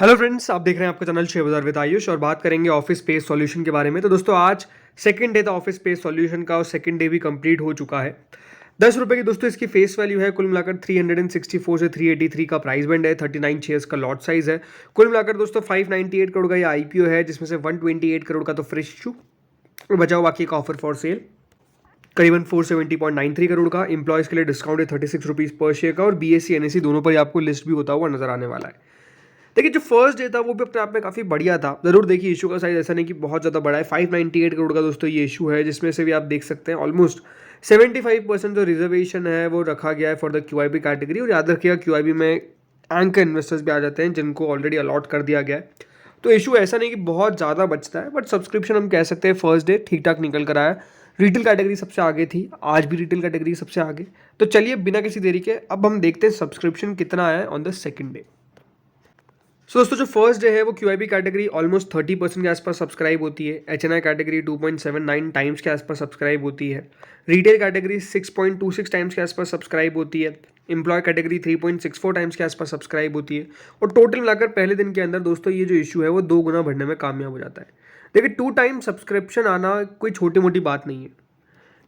Hello friends, आप देख रहे हैं आपका चैनल शेयर बाजार विद आयुष और बात करेंगे ऑफिस स्पेस सॉल्यूशन के बारे में। तो दोस्तों आज सेकंड डे था ऑफिस स्पेस सॉल्यूशन का और सेकंड डे भी कंप्लीट हो चुका है। 10 रुपये की दोस्तों इसकी फेस वैल्यू है। कुल मिलाकर 364 से 383 का प्राइस बैंड है। 39 शेयर्स का लॉट साइज है। कुल मिलाकर दोस्तों 598 करोड़ का ये आईपीओ है, जिसमें से 128 करोड़ का तो फ्रेश इशू और बचा हुआ बाकी का ऑफर फॉर सेल करीबन 470.93 करोड़ का। इंप्लॉयज के लिए डिस्काउंट है 36 रुपीज़ पर शेयर का और बीएससी एनएससी दोनों पर आपको लिस्ट भी होता हुआ नजर आने वाला है। देखिए जो फर्स्ट डे था वो भी अपने आप में काफ़ी बढ़िया था। ज़रूर देखिए इशू का साइज ऐसा नहीं कि बहुत ज़्यादा बड़ा है। 598 करोड़ का दोस्तों ये इशू है, जिसमें से भी आप देख सकते हैं ऑलमोस्ट 75% जो रिजर्वेशन है वो रखा गया है फॉर द क्यूआईबी कैटेगरी। और याद रखिएगा क्यूआईबी में एंकर इन्वेस्टर्स भी आ जाते हैं जिनको ऑलरेडी अलॉट कर दिया गया है। तो इशू ऐसा नहीं कि बहुत ज़्यादा बचता है, बट सब्सक्रिप्शन हम कह सकते हैं फर्स्ट डे ठीक ठाक निकल कर आया। रिटेल कैटेगरी सबसे आगे थी, आज भी रिटेल कैटेगरी सबसे आगे। तो चलिए बिना किसी देरी के अब हम देखते हैं सब्सक्रिप्शन कितना आया है ऑन द सेकेंड डे। सो दोस्तों जो फर्स्ट डे है वो क्यूआईबी कैटेगरी ऑलमोस्ट 30% के आसपास सब्सक्राइब होती है। एचएनआई कैटेगरी 2.79 टाइम्स के आसपास सब्सक्राइब होती है। रिटेल कैटेगरी 6.26 टाइम्स के आसपास सब्सक्राइब होती है। एम्प्लॉय कैटेगरी 3.64 टाइम्स के आसपास सब्सक्राइब होती है। और टोटल मिलाकर पहले दिन के अंदर दोस्तों ये जो इशू है वो 2 गुना बढ़ने में कामयाब हो जाता है। देखिए 2 टाइम सब्सक्रिप्शन आना कोई छोटी मोटी बात नहीं है।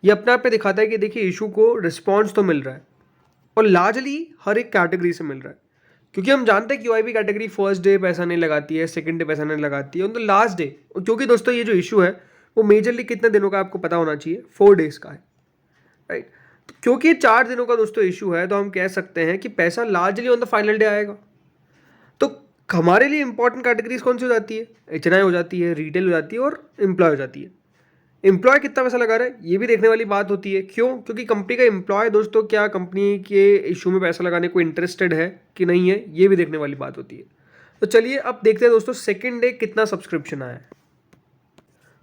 ये अपने आप पे दिखाता है कि देखिए इशू को रिस्पॉन्स तो मिल रहा है और लार्जली हर एक कैटेगरी से मिल रहा है। क्योंकि हम जानते हैं क्यूआईबी कैटेगरी फर्स्ट डे पैसा नहीं लगाती है, सेकंड डे पैसा नहीं लगाती है, ऑन द लास्ट डे। क्योंकि दोस्तों ये जो इशू है वो मेजरली कितने दिनों का आपको पता होना चाहिए, 4 डेज का है, राइट। तो क्योंकि ये 4 दिनों का दोस्तों इशू है तो हम कह सकते हैं कि पैसा largely on the final day आएगा। तो हमारे लिए इंपॉर्टेंट कैटेगरीज कौन सी हो जाती है? एचएनआई हो जाती है, रिटेल हो जाती है और एम्प्लॉय हो जाती है। एम्प्लॉय कितना पैसा लगा रहा है ये भी देखने वाली बात होती है। क्यों? क्योंकि कंपनी का एम्प्लॉय दोस्तों क्या कंपनी के इशू में पैसा लगाने को इंटरेस्टेड है कि नहीं है, ये भी देखने वाली बात होती है। तो चलिए अब देखते हैं दोस्तों सेकंड डे कितना सब्सक्रिप्शन आया है।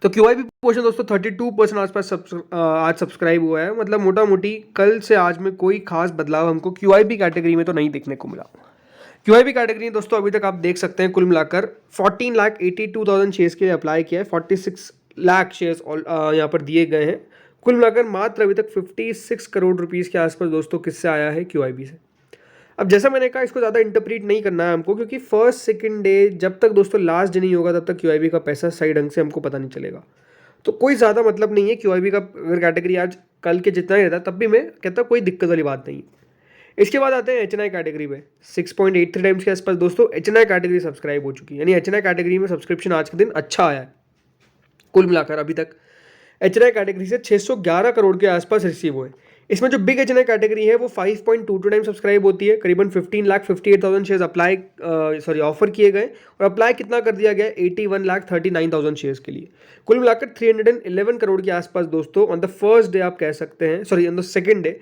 तो क्यूआईबी पोर्शन दोस्तों 32% आसपास आज सब्सक्राइब हुआ है। मतलब मोटा मोटी कल से आज में कोई खास बदलाव हमको क्यूआईबी कैटेगरी में तो नहीं देखने को मिला। क्यूआईबी कैटेगरी दोस्तों अभी तक आप देख सकते हैं कुल मिलाकर 14,82,000 शेयर्स के लिए अप्लाई किया है। 46 लाख शेयर्स यहाँ पर दिए गए हैं। कुल मिलाकर मात्र अभी तक 56 करोड़ रुपीज़ के आसपास दोस्तों किससे आया है? क्यूआईबी से। अब जैसा मैंने कहा इसको ज़्यादा इंटरप्रीट नहीं करना है हमको, क्योंकि फर्स्ट सेकंड डे जब तक दोस्तों लास्ट डे नहीं होगा तब तक क्यूआईबी का पैसा सही ढंग से हमको पता नहीं चलेगा। तो कोई ज़्यादा मतलब नहीं है क्यूआईबी का। अगर कैटेगरी आज कल के जितना ही रहता तब भी मैं कहता कोई दिक्कत वाली बात नहीं है। इसके बाद आते हैं एचएनआई कैटेगरी पे। 6.83 टाइम्स के आसपास दोस्तों एचएनआई कैटेगरी सब्सक्राइब हो चुकी है। यानी एचएनआई कैटेगरी में सब्सक्रिप्शन आज के दिन अच्छा आया है। कुल मिलाकर अभी तक एचएनआई कैटेगरी से 611 करोड़ के आसपास रिसीव हुए। इसमें जो बिग एचएनआई कैटेगरी है वो 5.22 टाइम सब्सक्राइब होती है। करीबन 15,58,000 शेयर्स ऑफर किए गए और अप्लाई कितना कर दिया गया? 81,39,000 शेयर्स के लिए। कुल मिलाकर 311 करोड़ के आसपास दोस्तों ऑन द फर्स्ट डे आप कह सकते हैं, ऑन द सेकेंड डे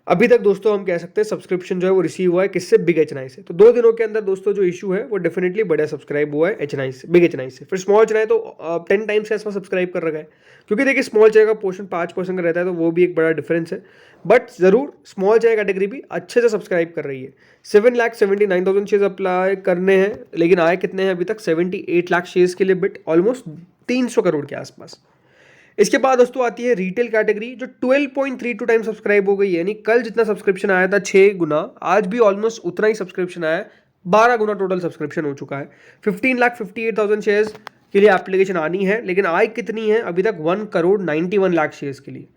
अभी तक दोस्तों हम कह सकते हैं सब्सक्रिप्शन जो है वो रिसीव हुआ है। किससे? बिग एचएनआई से। तो 2 दिनों के अंदर दोस्तों जो इशू है वो डेफिनेटली बढ़िया सब्सक्राइब हुआ है एचएनआई से, बिग एचएनआई से। फिर स्मॉल एचएनआई तो 10 टाइम्स के आसपास सब्सक्राइब कर रखा है। क्योंकि देखिए स्मॉल एचएनआई का पोर्शन 5% का रहता है तो वो भी एक बड़ा डिफरेंस है। बट जरूर स्मॉल एचएनआई कैटेगरी भी अच्छे से सब्सक्राइब कर रही है। 7,79,000 शेयर्स अप्लाई करने हैं, लेकिन आए कितने हैं अभी तक? 78 लाख शेयर्स के लिए बिट ऑलमोस्ट 300 करोड़ के आसपास। इसके बाद दोस्तों आती है रिटेल कैटेगरी जो 12.32 टाइम सब्सक्राइब हो गई है। यानी कल जितना सब्सक्रिप्शन आया था 6 गुना, आज भी ऑलमोस्ट उतना ही सब्सक्रिप्शन आया है। 12 गुना टोटल सब्सक्रिप्शन हो चुका है। 15,58,000 शेयर्स के लिए एप्लीकेशन आनी है, लेकिन आई कितनी है अभी तक? 1,91 लाख शेयर्स के लिए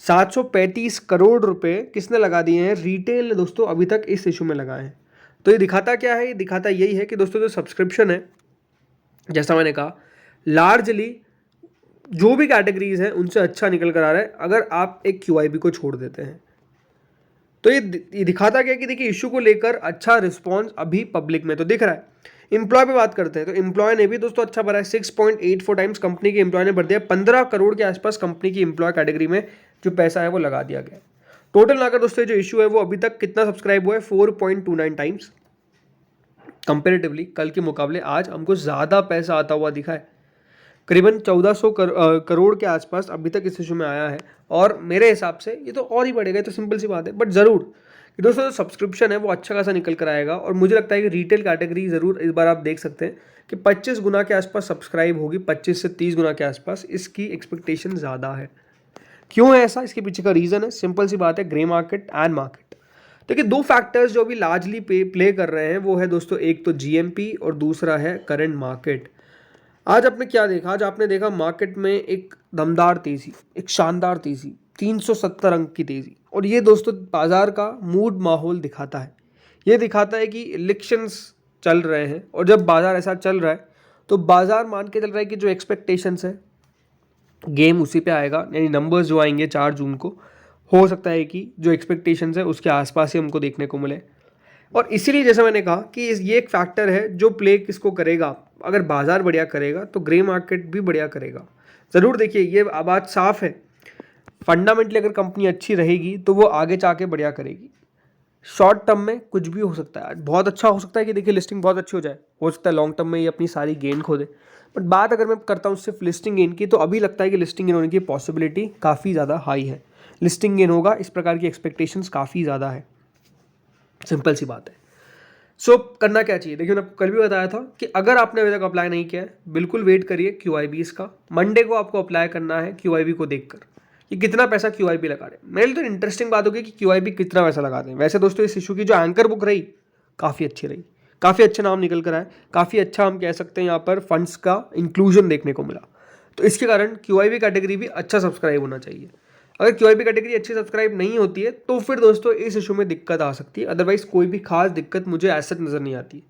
735 करोड़ रुपए किसने लगा दिए हैं? रिटेल ने दोस्तों अभी तक इस इशू में लगाए हैं। तो ये दिखाता क्या है? ये दिखाता यही है कि दोस्तों जो सब्सक्रिप्शन है, जैसा मैंने कहा, लार्जली जो भी कैटेगरीज हैं उनसे अच्छा निकल कर आ रहा है अगर आप एक क्यूआईबी को छोड़ देते हैं। तो ये दिखाता क्या कि देखिए इशू को लेकर अच्छा रिस्पांस अभी पब्लिक में तो दिख रहा है। एम्प्लॉय पे बात करते हैं तो एम्प्लॉय ने भी दोस्तों अच्छा भरा है। 6.84 टाइम्स कंपनी के एम्प्लॉय ने भर दिया। 15 करोड़ के आसपास कंपनी की एम्प्लॉय कैटेगरी में जो पैसा है वो लगा दिया गया। टोटल लाकर दोस्तों जो इशू है वो अभी तक कितना सब्सक्राइब हुआ है? 4.29 टाइम्स। कंपेरेटिवली कल के मुकाबले आज हमको ज़्यादा पैसा आता हुआ दिखा है। करीबन 1400 करोड़ के आसपास अभी तक इस इशू में आया है। और मेरे हिसाब से ये तो और ही बढ़ेगा, तो सिंपल सी बात है। बट ज़रूर कि दोस्तों जो सब्सक्रिप्शन है वो अच्छा खासा निकल कर आएगा। और मुझे लगता है कि रिटेल कैटेगरी ज़रूर इस बार आप देख सकते हैं कि 25 गुना के आसपास सब्सक्राइब होगी। 25 से 30 गुना के आसपास इसकी एक्सपेक्टेशन ज़्यादा है। क्यों है ऐसा? इसके पीछे का रीज़न है सिंपल सी बात है, ग्रे मार्केट एंड मार्केट। देखिए दो फैक्टर्स जो अभी लार्जली प्ले कर रहे हैं वो है दोस्तों, एक तो जीएमपी और दूसरा है करंट मार्केट। आज आपने क्या देखा, आज आपने देखा मार्केट में एक दमदार तेजी, एक शानदार तेजी, 370 अंक की तेजी। और ये दोस्तों बाजार का मूड माहौल दिखाता है, ये दिखाता है कि इलेक्शंस चल रहे हैं, और जब बाजार ऐसा चल रहा है तो बाजार मान के चल रहा है कि जो एक्सपेक्टेशंस है गेम उसी पे आएगा, यानी नंबर्स जो आएंगे 4 जून को हो सकता है कि जो एक्सपेक्टेशंस है उसके आसपास ही हमको देखने को मिले। और इसीलिए जैसा मैंने कहा कि ये एक फैक्टर है जो प्ले किसको करेगा, अगर बाजार बढ़िया करेगा तो ग्रे मार्केट भी बढ़िया करेगा। ज़रूर देखिए ये बात साफ है, फंडामेंटली अगर कंपनी अच्छी रहेगी तो वो आगे जाके बढ़िया करेगी। शॉर्ट टर्म में कुछ भी हो सकता है, बहुत अच्छा हो सकता है कि देखिए लिस्टिंग बहुत अच्छी हो जाए, हो सकता है लॉन्ग टर्म में ये अपनी सारी गेन खो दे। बट बात अगर मैं करता हूँ सिर्फ लिस्टिंग गेन की, तो अभी लगता है कि लिस्टिंग गेन होने की पॉसिबिलिटी काफ़ी ज़्यादा हाई है। लिस्टिंग गेन होगा इस प्रकार की एक्सपेक्टेशंस काफ़ी ज़्यादा है, सिंपल सी बात है। सो करना क्या चाहिए, देखिए मैंने आपको कल भी बताया था कि अगर आपने अभी तक अप्लाई नहीं किया है बिल्कुल वेट करिए QIBs का। मंडे को आपको अप्लाई करना है QIB को देखकर कि कितना पैसा QIB लगा रहे हैं। मेरे लिए तो इंटरेस्टिंग बात होगी कि QIB कितना पैसा लगा रहे हैं। वैसे दोस्तों इस इशू की जो एंकर बुक रही काफ़ी अच्छी रही, काफ़ी अच्छा नाम निकल कर आया, काफ़ी अच्छा हम कह सकते हैं यहाँ पर फंड्स का इंक्लूजन देखने को मिला। तो इसके कारण QIB कैटेगरी भी अच्छा सब्सक्राइब होना चाहिए। अगर QIB कैटेगरी अच्छी सब्सक्राइब नहीं होती है तो फिर दोस्तों इस इशू में दिक्कत आ सकती है, अदरवाइज कोई भी खास दिक्कत मुझे ऐसा नज़र नहीं आती।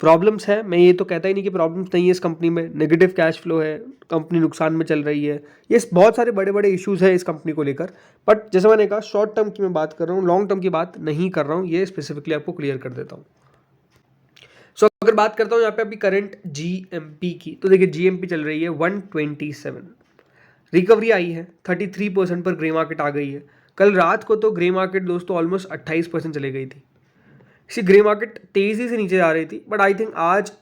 प्रॉब्लम्स है, मैं ये तो कहता ही नहीं कि प्रॉब्लम्स नहीं है इस कंपनी में, नेगेटिव कैश फ्लो है, कंपनी नुकसान में चल रही है, ये बहुत सारे बड़े बड़े इश्यूज है इस कंपनी को लेकर। बट जैसे मैंने कहा शॉर्ट टर्म की मैं बात कर रहा हूँ, लॉन्ग टर्म की बात नहीं कर रहा हूँ, ये स्पेसिफिकली आपको क्लियर कर देता हूँ। सो अगर बात करता हूँ यहाँ पे अभी करंट GMP की, तो देखिए GMP चल रही है 127, रिकवरी आई है 33% पर ग्रे मार्केट आ गई है। कल रात को तो ग्रे मार्केट दोस्तों ऑलमोस्ट 28% चले गई थी। इसी ग्रे मार्केट तेजी से नीचे जा रही थी, बट आई थिंक आज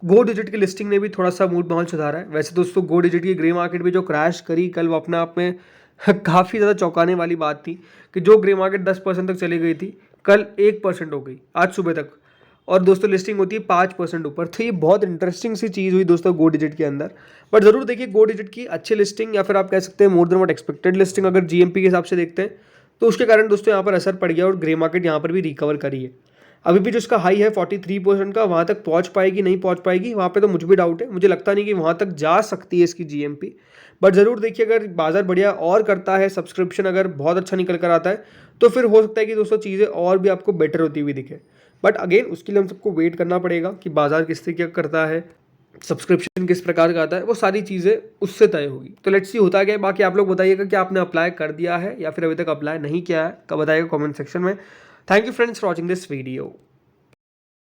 गो डिजिट की लिस्टिंग ने भी थोड़ा सा मूड माहौल सुधारा है। वैसे दोस्तों गो डिजिट की ग्रे मार्केट भी जो क्रैश करी कल, वो अपने आप में काफ़ी ज़्यादा चौंकाने वाली बात थी कि जो ग्रे मार्केट 10% तक चली गई थी कल 1% हो गई आज सुबह तक, और दोस्तों लिस्टिंग होती है 5% ऊपर। तो ये बहुत इंटरेस्टिंग सी चीज़ हुई दोस्तों गो डिजिट के अंदर। बट ज़रूर देखिए गो डिजिट की अच्छी लिस्टिंग, या फिर आप कह सकते हैं more than what expected listing अगर GMP के हिसाब से देखते हैं, तो उसके कारण दोस्तों यहाँ पर असर पड़ गया और ग्रे मार्केट यहाँ पर भी रिकवर करी है। अभी भी जो इसका हाई है 43% का, वहाँ तक पहुँच पाएगी नहीं पहुँच पाएगी वहाँ पे तो मुझे भी डाउट है, मुझे लगता नहीं कि वहाँ तक जा सकती है इसकी GMP। बट ज़रूर देखिए अगर बाजार बढ़िया और करता है, सब्सक्रिप्शन अगर बहुत अच्छा निकल कर आता है, तो फिर हो सकता है कि दोस्तों चीज़ें और भी आपको बेटर होती हुई दिखे। बट अगेन उसके लिए हम सबको वेट करना पड़ेगा कि बाजार किस तरीके का करता है, सब्सक्रिप्शन किस प्रकार का आता है, वो सारी चीज़ें उससे तय होगी। तो लेट्स सी होता क्या है। बाकी आप लोग बताइएगा कि आपने अप्लाई कर दिया है या फिर अभी तक अप्लाई नहीं किया है, कब बताइएगा कमेंट सेक्शन में। Thank you friends for watching this video.